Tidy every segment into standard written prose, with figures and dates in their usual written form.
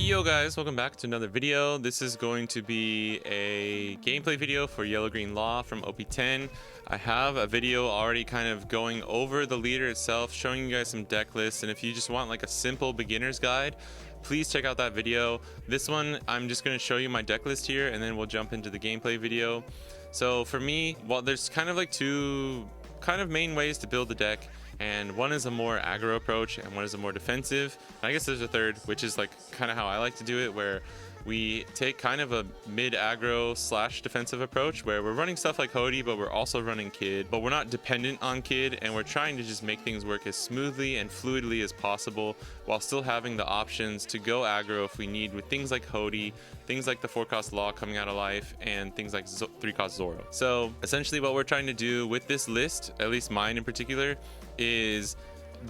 Yo guys, welcome back to another video. This is going to be a gameplay video for Yellow Green Law from OP10. I have a video already kind of going over the leader itself, showing you guys some deck lists, and if you just want like a simple beginner's guide, please check out that video. This one, I'm just going to show you my deck list here, and then we'll jump into the gameplay video. So for me, well, there's kind of like two kind of main ways to build the deck, and one is a more aggro approach and one is a more defensive. And I guess there's a third, which is like kind of how I like to do it, where we take kind of a mid aggro / defensive approach where we're running stuff like Hody, but we're also running Kid, but we're not dependent on Kid, and we're trying to just make things work as smoothly and fluidly as possible while still having the options to go aggro if we need, with things like Hody, things like the 4-cost Law coming out of life, and things like 3-cost Zoro. So essentially what we're trying to do with this list, at least mine in particular, is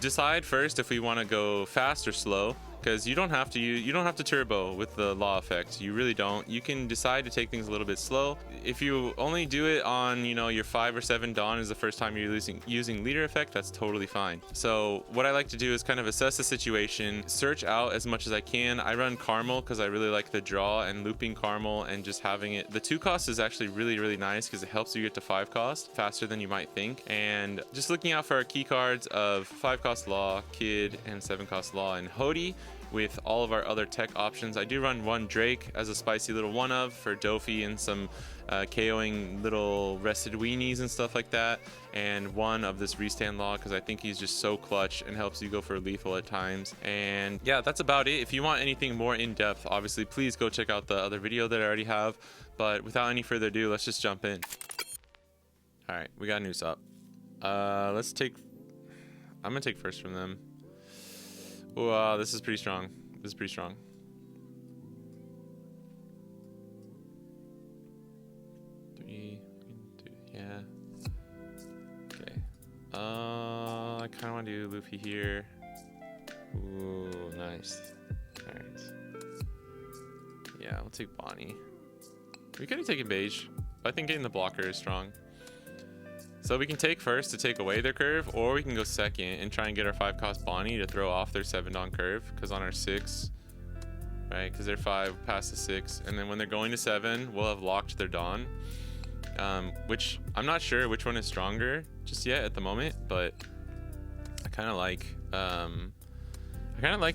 decide first if we want to go fast or slow, because you don't have to turbo with the Law effect. You really don't. You can decide to take things a little bit slow. If you only do it on, you know, your 5 or 7 Dawn is the first time you're using leader effect, that's totally fine. So what I like to do is kind of assess the situation, search out as much as I can. I run Caramel because I really like the draw and looping Caramel, and just having it. The 2-cost is actually really nice because it helps you get to 5-cost faster than you might think. And just looking out for our key cards of 5-cost Law, Kid, and 7-cost Law, and Hody, with all of our other tech options. I do run one Drake as a spicy little one-of for Dofi and some KOing little rested weenies and stuff like that, and one of this restand Law because I think he's just so clutch and helps you go for lethal at times. And yeah, that's about it. If you want anything more in-depth, obviously please go check out the other video that I already have, but without any further ado, let's just jump in. All right, we got an Usopp. I'm gonna take first from them. Wow, this is pretty strong. This is pretty strong. Three, two, yeah. Okay. I kind of want to do Luffy here. Ooh, nice. All right. Yeah, we'll take Bonnie. We could have taken Beige, but I think getting the blocker is strong. So we can take first to take away their curve, or we can go second and try and get our 5-cost Bonnie to throw off their 7 Dawn curve, because on our 6, right, because they're 5 past the 6, and then when they're going to 7, we'll have locked their Dawn, which I'm not sure which one is stronger just yet at the moment, but I kind of like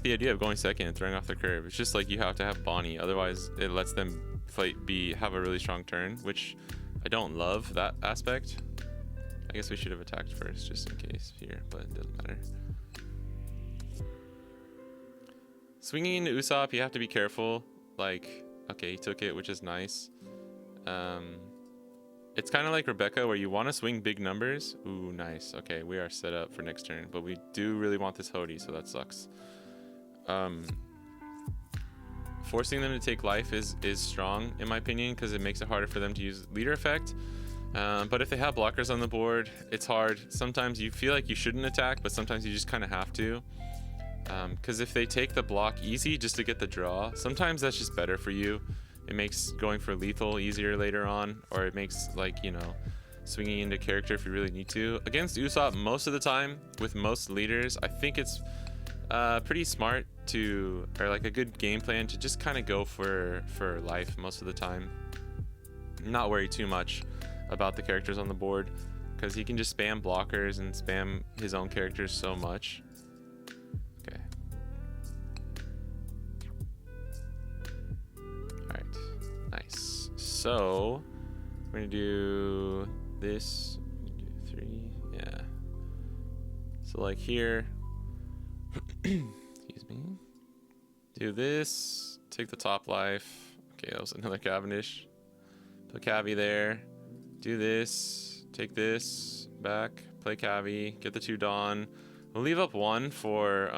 the idea of going second and throwing off their curve. It's just like you have to have Bonnie, otherwise it lets them have a really strong turn, which I don't love that aspect. I guess we should have attacked first just in case here, but it doesn't matter. Swinging into Usopp, you have to be careful. Like, okay, he took it, which is nice. It's kind of like Rebecca, where you want to swing big numbers. Ooh, nice. Okay, we are set up for next turn, but we do really want this Hody, so that sucks. Forcing them to take life is strong, in my opinion, because it makes it harder for them to use leader effect. But if they have blockers on the board, it's hard. Sometimes you feel like you shouldn't attack, but sometimes you just kind of have to. Because if they take the block easy just to get the draw, sometimes that's just better for you. It makes going for lethal easier later on, or it makes, like, you know, swinging into character if you really need to. Against Usopp, most of the time, with most leaders, I think it's pretty smart to, or like a good game plan to just kind of go for life most of the time. Not worry too much about the characters on the board, because he can just spam blockers and spam his own characters so much. Okay. Alright. Nice. So we're gonna do this. Do 3. Yeah. So like here. Excuse me. Do this. Take the top life. Okay, that was another Cavendish. Put Cavi there. Do this, take this, back, play Cavi, get the 2 Dawn. We'll leave up 1 for,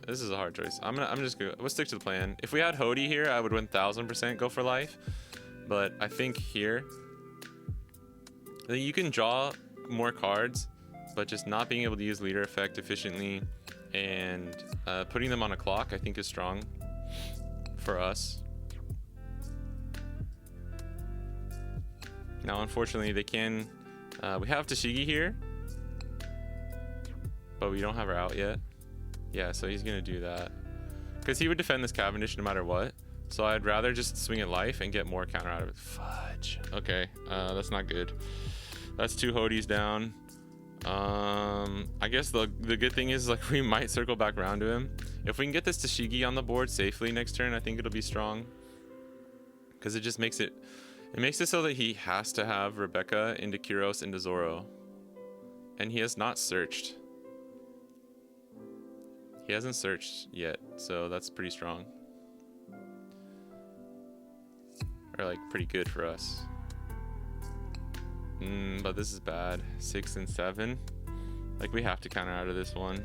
this is a hard choice. We'll stick to the plan. If we had Hody here, I would 1000% go for life. But I think here, you can draw more cards, but just not being able to use leader effect efficiently and putting them on a clock, I think is strong for us. Now, unfortunately, they can. We have Tashigi here, but we don't have her out yet. Yeah, so he's gonna do that. Because he would defend this Cavendish no matter what. So I'd rather just swing at life and get more counter out of it. Fudge. Okay, that's not good. That's 2 Hodies down. I guess the good thing is, like, we might circle back around to him. If we can get this Tashigi on the board safely next turn, I think it'll be strong. Because it just makes it... It makes it so that he has to have Rebecca into Kyros into Zoro. And he has not searched. He hasn't searched yet, so that's pretty strong. Or, like, pretty good for us. But this is bad. 6 and 7. Like, we have to counter out of this one.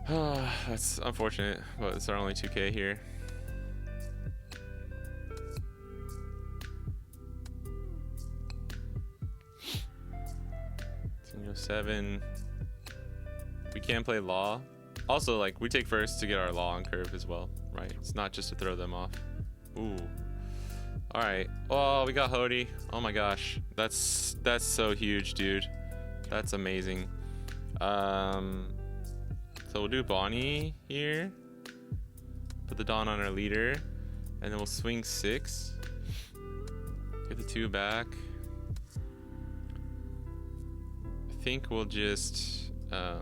That's unfortunate, but it's our only 2K here. 7. We can play Law. Also, like, we take first to get our Law on curve as well, right? It's not just to throw them off. Ooh. All right. Oh, we got Hody. Oh my gosh, that's so huge, dude. That's amazing. So we'll do Bonnie here. Put the Dawn on our leader, and then we'll swing 6. Get the 2 back. I think we'll just yeah,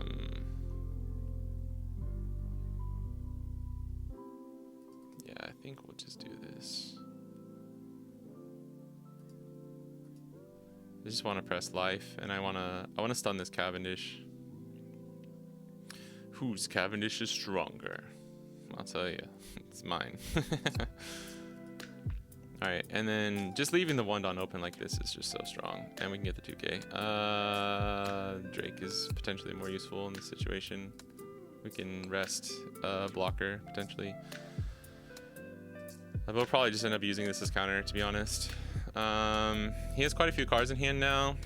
I think we'll just do this. I just want to press life, and I want to stun this Cavendish. Whose Cavendish is stronger? I'll tell you, it's mine. All right, and then just leaving the 1 Dawn open like this is just so strong, and we can get the 2K. Drake is potentially more useful in this situation. We can rest blocker potentially. We'll probably just end up using this as counter, to be honest. He has quite a few cards in hand now,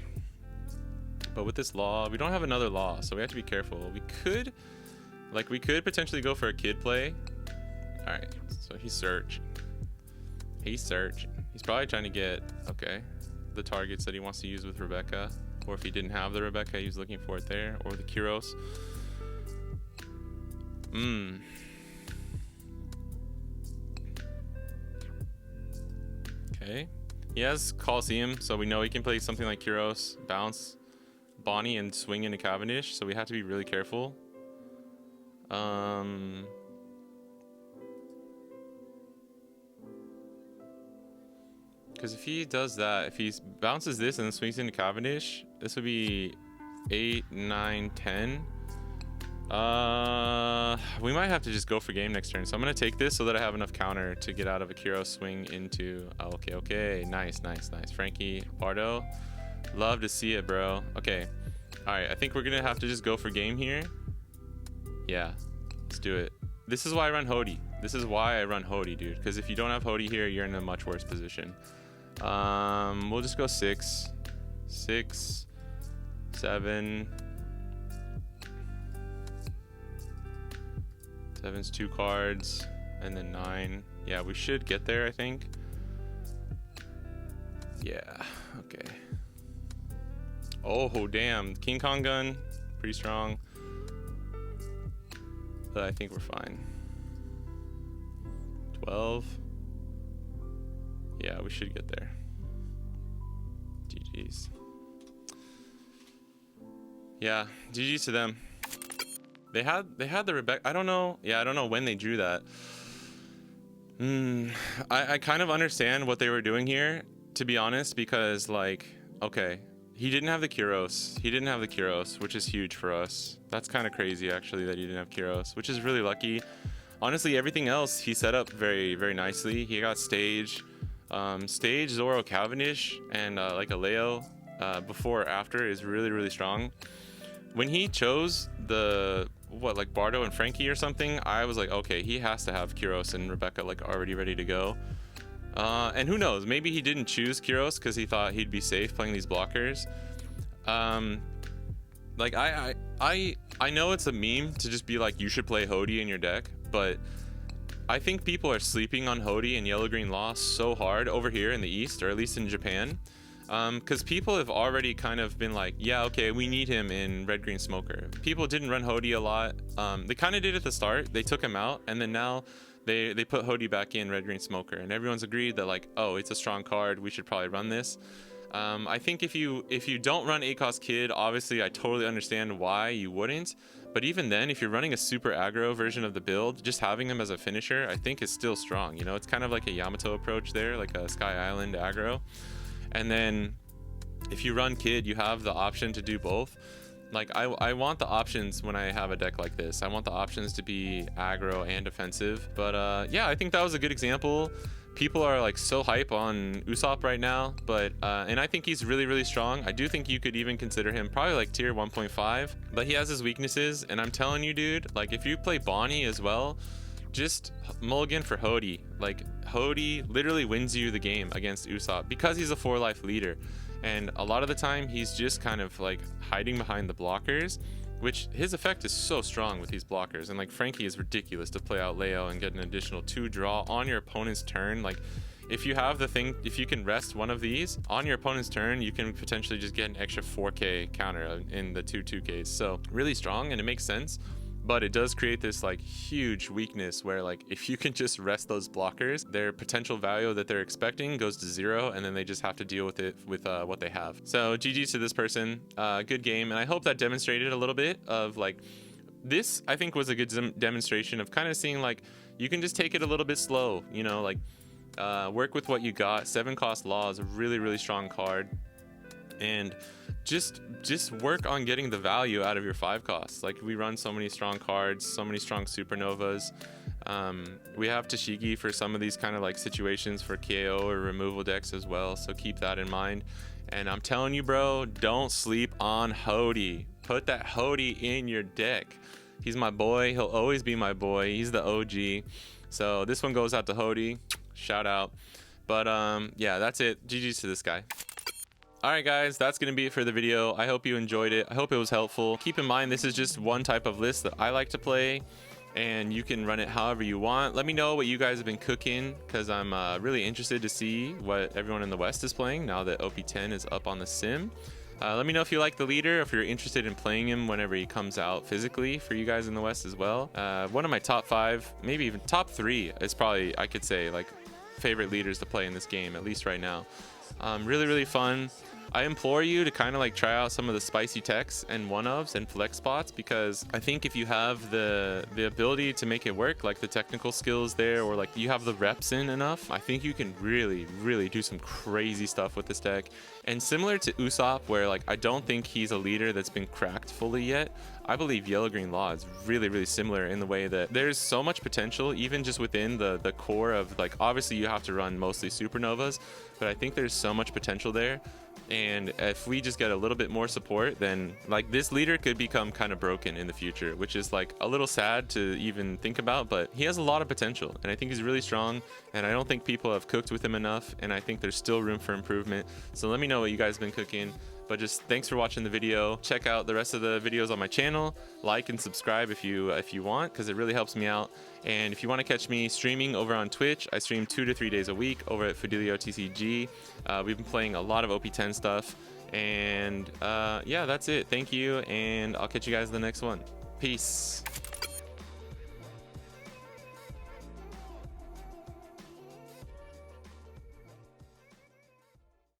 but with this Law, we don't have another Law, so we have to be careful. We could potentially go for a kid play. All right, so he's search. He's probably trying to get, okay, the targets that he wants to use with Rebecca. Or if he didn't have the Rebecca, he was looking for it there. Or the Kyros. Okay. He has Coliseum, so we know he can play something like Kyros, bounce Bonnie, and swing into Cavendish. So we have to be really careful. Because if he does that, if he bounces this and then swings into Cavendish, this would be 8, 9, 10. We might have to just go for game next turn. So I'm going to take this so that I have enough counter to get out of a Kyros swing into... Oh, okay. Nice. Frankie, Bardo. Love to see it, bro. Okay. All right, I think we're going to have to just go for game here. Yeah, let's do it. This is why I run Hody. This is why I run Hody, dude. Because if you don't have Hody here, you're in a much worse position. We'll just go 6, 7. 7's 2 cards, and then 9. Yeah, we should get there, I think. Yeah, okay. Oh, damn. King Kong gun, pretty strong. But I think we're fine. 12. Yeah, we should get there. GG's. Yeah, GG's to them. They had the Rebecca. I don't know. Yeah, I don't know when they drew that. I kind of understand what they were doing here, to be honest, because, like, okay, he didn't have the Kyros, which is huge for us. That's kind of crazy, actually, that he didn't have Kyros, which is really lucky. Honestly, everything else he set up very, very nicely. He got Stage, Zoro, Cavendish, and like a Leo before or after is really, really strong. When he chose the like Bardo and Frankie or something, I was like, okay, he has to have Kyros and Rebecca like already ready to go. And who knows, maybe he didn't choose Kyros because he thought he'd be safe playing these blockers. Like I know it's a meme to just be like, you should play Hody in your deck, but I think people are sleeping on Hody and Yellow Green Law so hard over here in the East, or at least in Japan. because people have already kind of been like, yeah, okay, we need him in red green smoker. People didn't run Hody a lot. They kind of did at the start. They took him out, and then now they put Hody back in red green smoker, and everyone's agreed that like, oh, it's a strong card, we should probably run this. I think if you don't run ACOS Kid, obviously I totally understand why you wouldn't. But even then, if you're running a super aggro version of the build, just having him as a finisher, I think is still strong. You know, it's kind of like a Yamato approach there, like a Sky Island aggro. And then if you run Kid, you have the option to do both. Like I want the options when I have a deck like this. I want the options to be aggro and defensive. But yeah, I think that was a good example. People are like so hype on Usopp right now, but and I think he's really strong. I do think you could even consider him probably like tier 1.5, but he has his weaknesses, and I'm telling you, dude, like if you play Bonnie as well, just mulligan for Hody. Like Hody literally wins you the game against Usopp because he's a 4-life leader, and a lot of the time he's just kind of like hiding behind the blockers, which his effect is so strong with these blockers. And like Frankie is ridiculous to play out Leo and get an additional 2 draw on your opponent's turn. Like if you have the thing, if you can rest one of these on your opponent's turn, you can potentially just get an extra 4k counter in the 2/2ks. So really strong, and it makes sense. But it does create this like huge weakness where like if you can just rest those blockers, their potential value that they're expecting goes to 0, and then they just have to deal with it with what they have. So GG to this person. Good game, and I hope that demonstrated a little bit of like this. I think was a good demonstration of kind of seeing like you can just take it a little bit slow, you know, like work with what you got. 7-cost Law is a really strong card, and just work on getting the value out of your 5 costs. Like we run so many strong cards, so many strong supernovas. We have Tashigi for some of these kind of like situations for KO or removal decks as well, so keep that in mind. And I'm telling you, bro, don't sleep on Hody. Put that Hody in your deck. He's my boy. He'll always be my boy. He's the OG. So this one goes out to Hody. Shout out. But yeah, that's it. GG's to this guy. Alright guys, that's going to be it for the video. I hope you enjoyed it. I hope it was helpful. Keep in mind, this is just one type of list that I like to play, and you can run it however you want. Let me know what you guys have been cooking, because I'm really interested to see what everyone in the West is playing now that OP10 is up on the sim. Let me know if you like the leader, if you're interested in playing him whenever he comes out physically for you guys in the West as well. One of my top 5, maybe even top 3 is probably, I could say, like favorite leaders to play in this game, at least right now. Really fun. I implore you to kind of like try out some of the spicy techs and one-ofs and flex spots, because I think if you have the ability to make it work, like the technical skills there, or like you have the reps in enough, I think you can really do some crazy stuff with this deck. And similar to Usopp, where like I don't think he's a leader that's been cracked fully yet, I believe Yellow Green Law is really similar in the way that there's so much potential even just within the core of, like, obviously you have to run mostly supernovas, but I think there's so much potential there. And if we just get a little bit more support, then like this leader could become kind of broken in the future, which is like a little sad to even think about, but he has a lot of potential, and I think he's really strong, and I don't think people have cooked with him enough, and I think there's still room for improvement. So let me know what you guys have been cooking. But just thanks for watching the video. Check out the rest of the videos on my channel. Like and subscribe if you want, because it really helps me out. And if you want to catch me streaming over on Twitch, I stream 2 to 3 days a week over at Fidelio TCG. We've been playing a lot of OP10 stuff. And yeah, that's it. Thank you, and I'll catch you guys in the next one. Peace.